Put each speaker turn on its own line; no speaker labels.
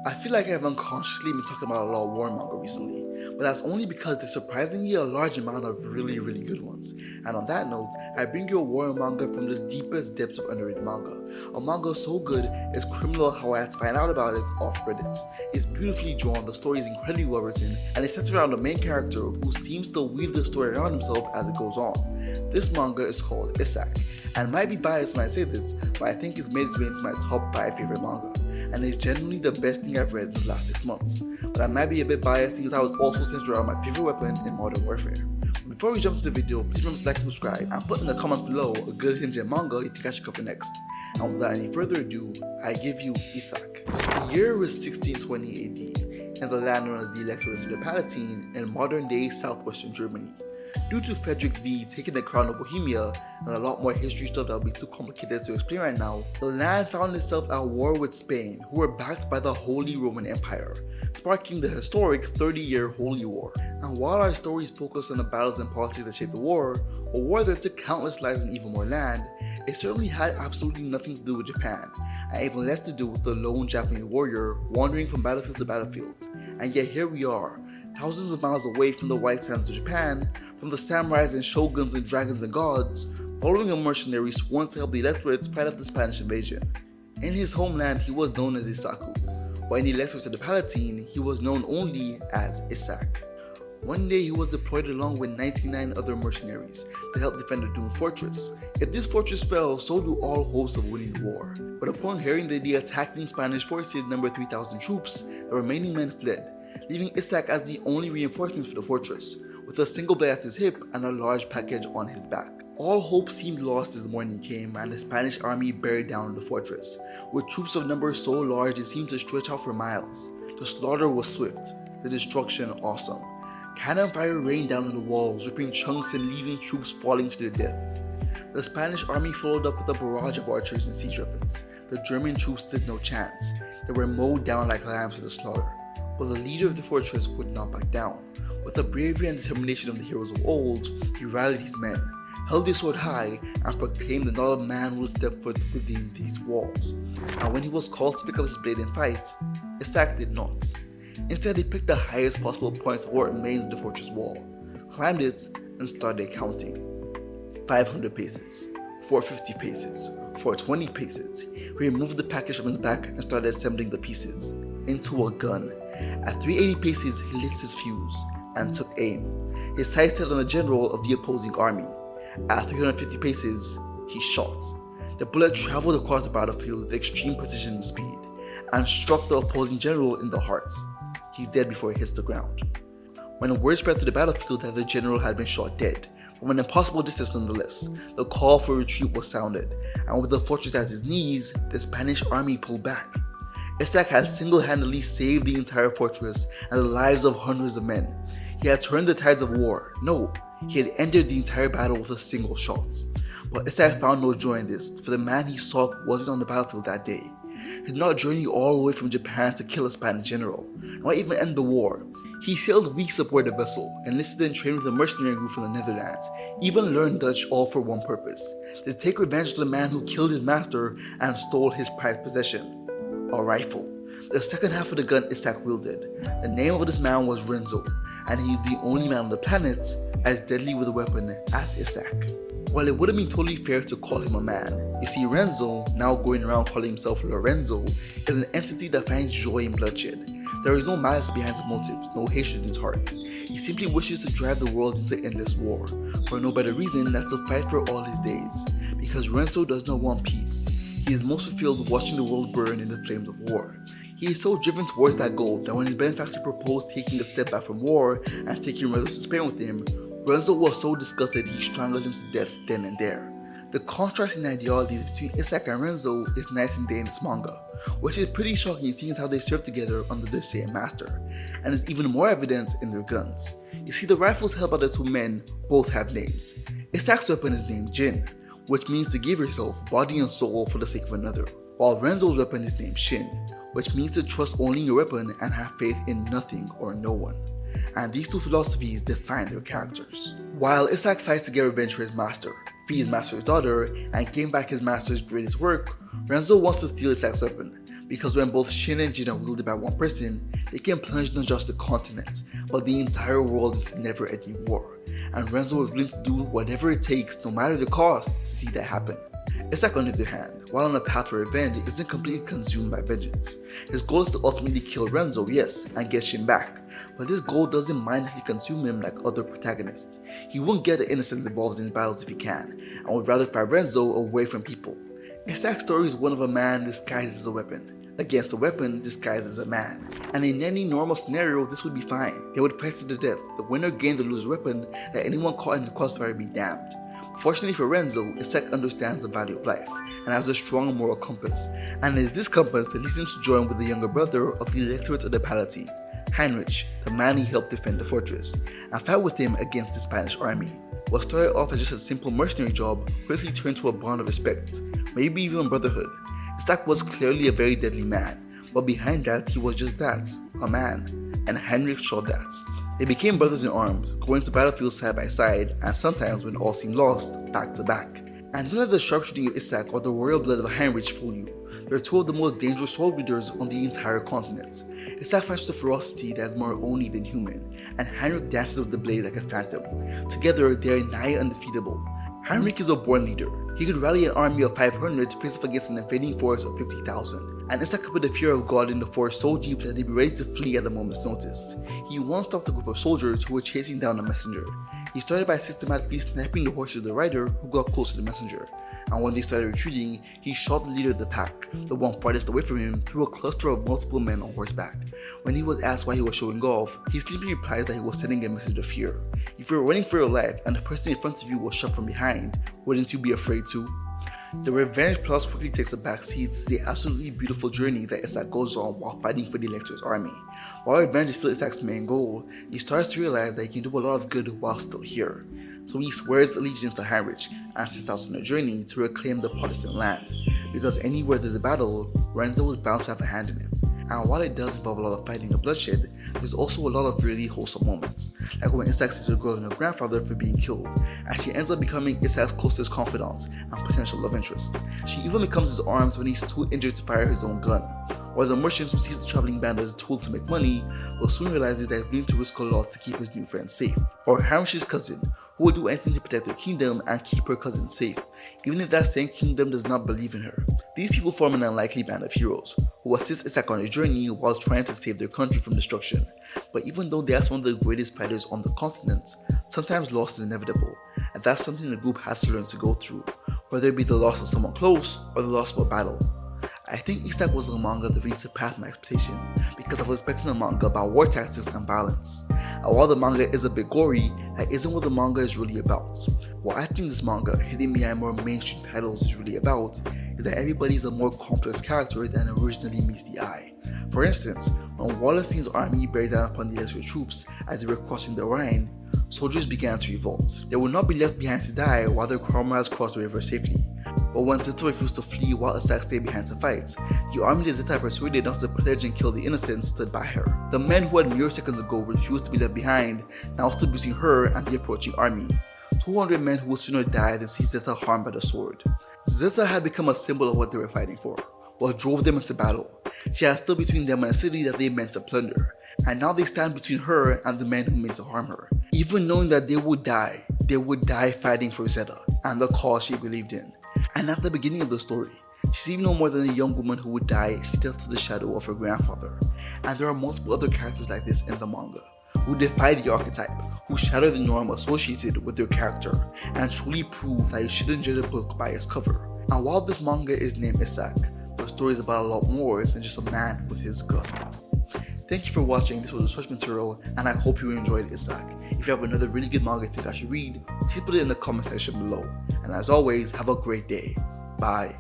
I feel like I've unconsciously been talking about a lot of war manga recently, but that's only because there's surprisingly a large amount of really good ones. And on that note, I bring you a war manga from the deepest depths of underrated manga. A manga so good, it's criminal how I had to find out about it off Reddit. It's beautifully drawn, the story is incredibly well written, and it's centered around the main character who seems to weave the story around himself as it goes on. This manga is called Issak, and might be biased when I say this, but I think it's made its way into my top 5 favorite manga, and it's genuinely the best thing I've read in the last 6 months. But I might be a bit biased since I was also centered around my favorite weapon in Modern Warfare. Before we jump to the video, please remember to like and subscribe, and put in the comments below a good hidden manga you think I should cover next. And without any further ado, I give you Issak. The year was 1620 AD, and the land known as the Electorate of the Palatine in modern-day southwestern Germany. Due to Frederick V taking the crown of Bohemia, and a lot more history stuff that will be too complicated to explain right now, the land found itself at war with Spain, who were backed by the Holy Roman Empire, sparking the historic 30-year Holy War. And while our stories focus on the battles and politics that shaped the war, a war that took countless lives and even more land, it certainly had absolutely nothing to do with Japan, and even less to do with the lone Japanese warrior wandering from battlefield to battlefield. And yet here we are, thousands of miles away from the white sands of Japan, from the samurais and shoguns and dragons and gods, following a mercenary sworn to help the electorate fight off the Spanish invasion. In his homeland, he was known as Isaku, while in the electorate of the Palatine, he was known only as Issak. One day, he was deployed along with 99 other mercenaries to help defend a doomed fortress. If this fortress fell, so do all hopes of winning the war. But upon hearing that the attacking Spanish forces numbered 3,000 troops, the remaining men fled, leaving Issak as the only reinforcements for the fortress, with a single blade at his hip and a large package on his back. All hope seemed lost as morning came and the Spanish army buried down the fortress, with troops of numbers so large it seemed to stretch out for miles. The slaughter was swift, the destruction awesome. Cannon fire rained down on the walls, ripping chunks and leaving troops falling to their death. The Spanish army followed up with a barrage of archers and siege weapons. The German troops stood no chance. They were mowed down like lambs to the slaughter. But the leader of the fortress would not back down. With the bravery and determination of the heroes of old, he rallied his men, held his sword high, and proclaimed that not a man would step foot within these walls. And when he was called to pick up his blade and fight, Issak did not. Instead, he picked the highest possible point or remains of the fortress wall, climbed it, and started counting. 500 paces, 450 paces, 420 paces. He removed the package from his back and started assembling the pieces into a gun. At 380 paces, he lit his fuse and took aim. His sights set on the general of the opposing army. At 350 paces, he shot. The bullet traveled across the battlefield with extreme precision and speed, and struck the opposing general in the heart. He's dead before he hits the ground. When word spread to the battlefield that the general had been shot dead, from an impossible distance nonetheless, the call for retreat was sounded, and with the fortress at his knees, the Spanish army pulled back. Issak had single-handedly saved the entire fortress and the lives of hundreds of men. He had turned the tides of war. No, he had ended the entire battle with a single shot. But Issak found no joy in this, for the man he sought wasn't on the battlefield that day. He did not journey all the way from Japan to kill a Spanish general, nor even end the war. He sailed weeks aboard the vessel, enlisted and trained with a mercenary group from the Netherlands, even learned Dutch, all for one purpose: to take revenge on the man who killed his master and stole his prized possession. A rifle. The second half of the gun Issak wielded. The name of this man was Renzo, and he is the only man on the planet as deadly with a weapon as Issak. While it wouldn't be totally fair to call him a man, you see Renzo, now going around calling himself Lorenzo, is an entity that finds joy in bloodshed. There is no malice behind his motives, no hatred in his heart. He simply wishes to drive the world into endless war, for no better reason than to fight for all his days, because Renzo does not want peace. He is most fulfilled watching the world burn in the flames of war. He is so driven towards that goal that when his benefactor proposed taking a step back from war and taking Renzo to Spain with him, Renzo was so disgusted he strangled him to death then and there. The contrast in ideologies between Issak and Renzo is night and day in this manga, which is pretty shocking seeing how they serve together under their same master, and is even more evident in their guns. You see, the rifles held by the two men both have names. Issak's weapon is named Jin, which means to give yourself body and soul for the sake of another, while Renzo's weapon is named Shin, which means to trust only in your weapon and have faith in nothing or no one. And these two philosophies define their characters. While Issak fights to get revenge for his master, free his master's daughter, and gain back his master's greatest work, Renzo wants to steal Issak's weapon, because when both Shin and Jin are wielded by one person, they can plunge not just the continent, but the entire world into never-ending war. And Renzo was willing to do whatever it takes, no matter the cost, to see that happen. Issak, on the other hand, while on a path for revenge, isn't completely consumed by vengeance. His goal is to ultimately kill Renzo, yes, and get Shin back, but this goal doesn't mindlessly consume him like other protagonists. He won't get the innocent involved in his battles if he can, and would rather fight Renzo away from people. Issak's story is one of a man disguised as a weapon, against a weapon disguised as a man. And in any normal scenario, this would be fine. They would fight to the death, the winner gained the loser weapon, that anyone caught in the crossfire be damned. Fortunately for Renzo, Issak understands the value of life and has a strong moral compass, and it is this compass that leads him to join with the younger brother of the Electorate of the Palatine, Heinrich, the man he helped defend the fortress, and fight with him against the Spanish army. What started off as just a simple mercenary job quickly turned to a bond of respect, maybe even brotherhood. Issak was clearly a very deadly man, but behind that he was just that, a man, and Heinrich showed that. They became brothers in arms, going to battlefields side by side, and sometimes when all seemed lost, back to back. And don't let the sharpshooting of Issak or the royal blood of Heinrich fool you. They are two of the most dangerous sword wielders on the entire continent. Issak fights with a ferocity that is more oni than human, and Heinrich dances with the blade like a phantom. Together, they are nigh undefeatable. Heinrich is a born leader. He could rally an army of 500 to face off against an invading force of 50,000. And Issak could put the fear of God in the force so deep that they'd be ready to flee at a moment's notice. He once stopped a group of soldiers who were chasing down a messenger. He started by systematically sniping the horse of the rider who got close to the messenger. And when they started retreating, he shot the leader of the pack, the one farthest away from him, through a cluster of multiple men on horseback. When he was asked why he was showing off, he simply replies that he was sending a message of fear. If you're running for your life and the person in front of you was shot from behind, wouldn't you be afraid too? The revenge plot quickly takes a backseat to the absolutely beautiful journey that Issak goes on while fighting for the Elector's army. While revenge is still Issak's main goal, he starts to realize that he can do a lot of good while still here. So he swears allegiance to Heinrich and sets out on a journey to reclaim the Protestant land. Because anywhere there's a battle, Renzo is bound to have a hand in it. And while it does involve a lot of fighting and bloodshed, there's also a lot of really wholesome moments, like when Issak sees her girl and her grandfather for being killed, and she ends up becoming Issak's closest confidant and potential love interest. She even becomes his arms when he's too injured to fire his own gun. Or the merchant who sees the traveling band as a tool to make money, will soon realizes that he's willing to risk a lot to keep his new friend safe. Or Heinrich's cousin, who will do anything to protect their kingdom and keep her cousin safe, even if that same kingdom does not believe in her. These people form an unlikely band of heroes, who assist Issak on his journey while trying to save their country from destruction. But even though they are some of the greatest fighters on the continent, sometimes loss is inevitable, and that's something the group has to learn to go through, whether it be the loss of someone close or the loss of a battle. I think Issak was a manga that really surpassed my expectation because I was expecting a manga about war tactics and violence. And while the manga is a bit gory, that isn't what the manga is really about. What I think this manga, hidden behind more mainstream titles, is really about is that everybody is a more complex character than originally meets the eye. For instance, when Wallenstein's army bear down upon the Electorate troops as they were crossing the Rhine, soldiers began to revolt. They would not be left behind to die while their comrades crossed the river safely. But when Zeta refused to flee while Issak stayed behind to fight, the army that Zeta persuaded not to pillage and kill the innocent stood by her. The men who had mere seconds ago refused to be left behind now stood between her and the approaching army. 200 men who would sooner die than see Zeta harmed by the sword. Zeta had become a symbol of what they were fighting for, what drove them into battle. She had stood between them and a city that they meant to plunder, and now they stand between her and the men who meant to harm her. Even knowing that they would die fighting for Zeta and the cause she believed in. And at the beginning of the story, she seemed no more than a young woman who would die if she stepped to the shadow of her grandfather. And there are multiple other characters like this in the manga, who defy the archetype, who shatter the norm associated with their character, and truly prove that you shouldn't judge a book by its cover. And while this manga is named Issak, the story is about a lot more than just a man with his gun. Thank you for watching. This was a source material, and I hope you enjoyed Issak. If you have another really good manga you think I should read, please put it in the comment section below. And as always, have a great day. Bye.